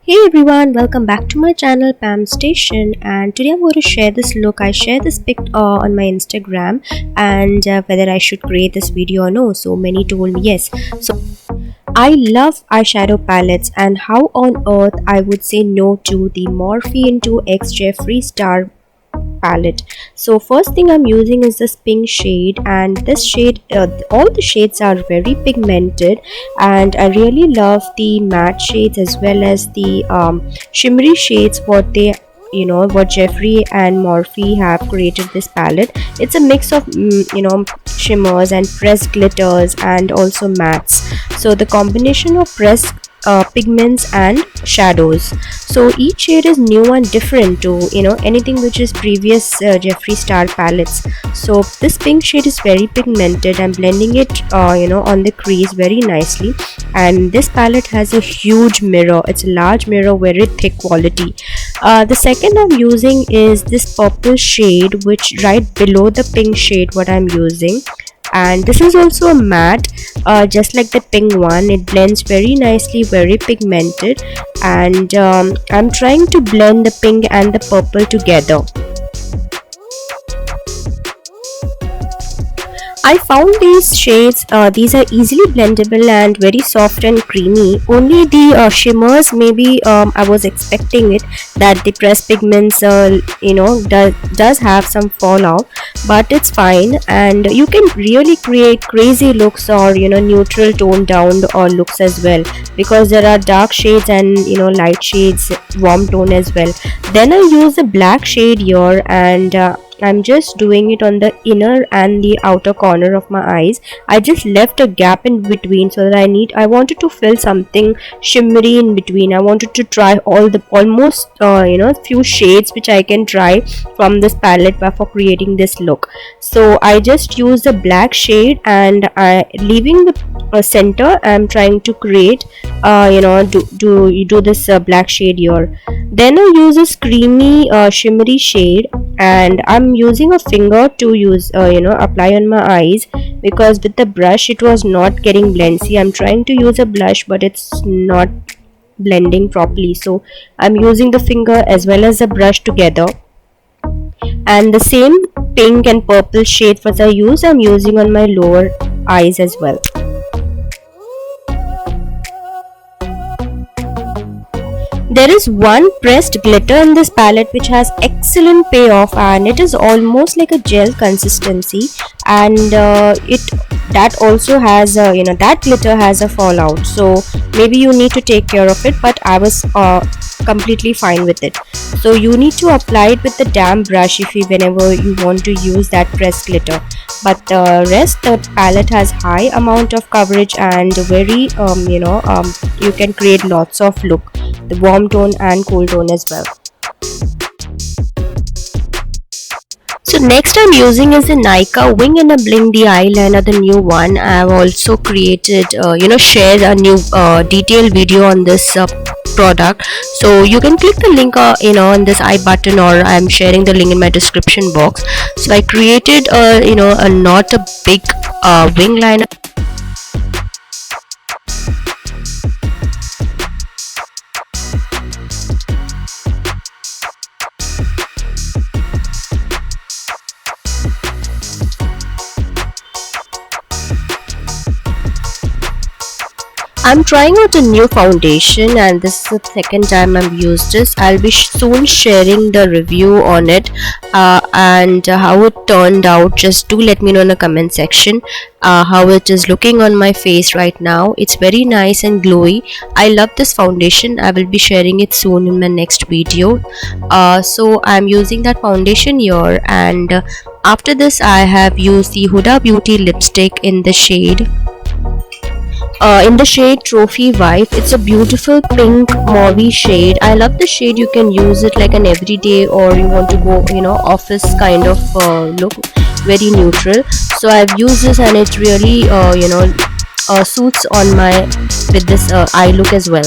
Hey everyone, welcome back to my channel Pamsstation, and today I'm going to share this look. I shared this pic on my Instagram and whether I should create this video or no. So many told me yes. So I love eyeshadow palettes, and how on earth I would say no to the Morphe into X Jeffree Star palette. So first thing I'm using is this pink shade, and this shade all the shades are very pigmented, and I really love the matte shades as well as the shimmery shades what Jeffree and Morphe have created this palette. It's a mix of shimmers and pressed glitters and also mattes, so the combination of pressed pigments and shadows, so each shade is new and different to anything which is previous Jeffree Star palettes. So this pink shade is very pigmented. I'm blending it on the crease very nicely, and this palette has a huge mirror. It's a large mirror, very thick quality. The second I'm using is this purple shade, which right below the pink shade what I'm using, and this is also a matte, just like the pink one. It blends very nicely, very pigmented, and I'm trying to blend the pink and the purple together. I found these shades, these are easily blendable and very soft and creamy. Only the shimmers, maybe I was expecting it that the pressed pigments does have some fallout, but it's fine, and you can really create crazy looks or neutral toned down or looks as well, because there are dark shades and light shades, warm tone as well. Then I use the black shade here, and I'm just doing it on the inner and the outer corner of my eyes. I just left a gap in between so that I wanted to fill something shimmery in between. I wanted to try almost few shades which I can try from this palette for creating this look. So I just use the black shade, and leaving the center I'm trying to create do this black shade here. Then I use this creamy shimmery shade, and I'm using a finger to apply on my eyes, because with the brush it was not getting blend. See, I'm trying to use a blush but it's not blending properly, so I'm using the finger as well as the brush together. And the same pink and purple shade that I'm using on my lower eyes as well. There is one pressed glitter in this palette which has excellent payoff, and it is almost like a gel consistency, and that also has that glitter has a fallout, so maybe you need to take care of it, but I was completely fine with it. So you need to apply it with the damp brush whenever you want to use that pressed glitter, but the rest, the palette has high amount of coverage and very you can create lots of look, the warm tone and cool tone as well. So next I'm using is the Nykaa Wing and a Bling, the eyeliner, the new one. I have also created shared a new detailed video on this product, so you can click the link on this I button, or I'm sharing the link in my description box. So I created not a big wing liner. I'm trying out a new foundation, and this is the second time I've used this. I'll be soon sharing the review on it and how it turned out. Just do let me know in the comment section how it is looking on my face right now. It's very nice and glowy. I love this foundation. I will be sharing it soon in my next video. So I'm using that foundation here, and after this I have used the Huda Beauty lipstick in the shade Trophy Wife. It's a beautiful pink mauve shade. I love the shade. You can use it like an everyday, or you want to go office kind of look, very neutral. So I've used this, and it really suits on my with this eye look as well.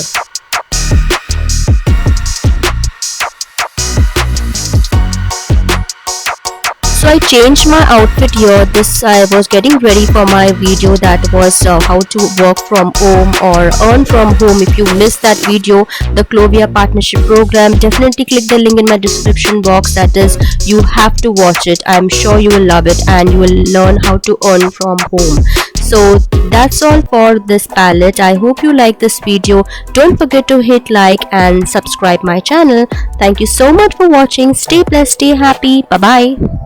So I changed my outfit here. This I was getting ready for my video that was how to work from home or earn from home. If you missed that video, the Clovia partnership program, definitely click the link in my description box. That is, you have to watch it. I'm sure you will love it and you will learn how to earn from home. So that's all for this palette. I hope you like this video. Don't forget to hit like and subscribe my channel. Thank you so much for watching. Stay blessed, stay happy. Bye bye.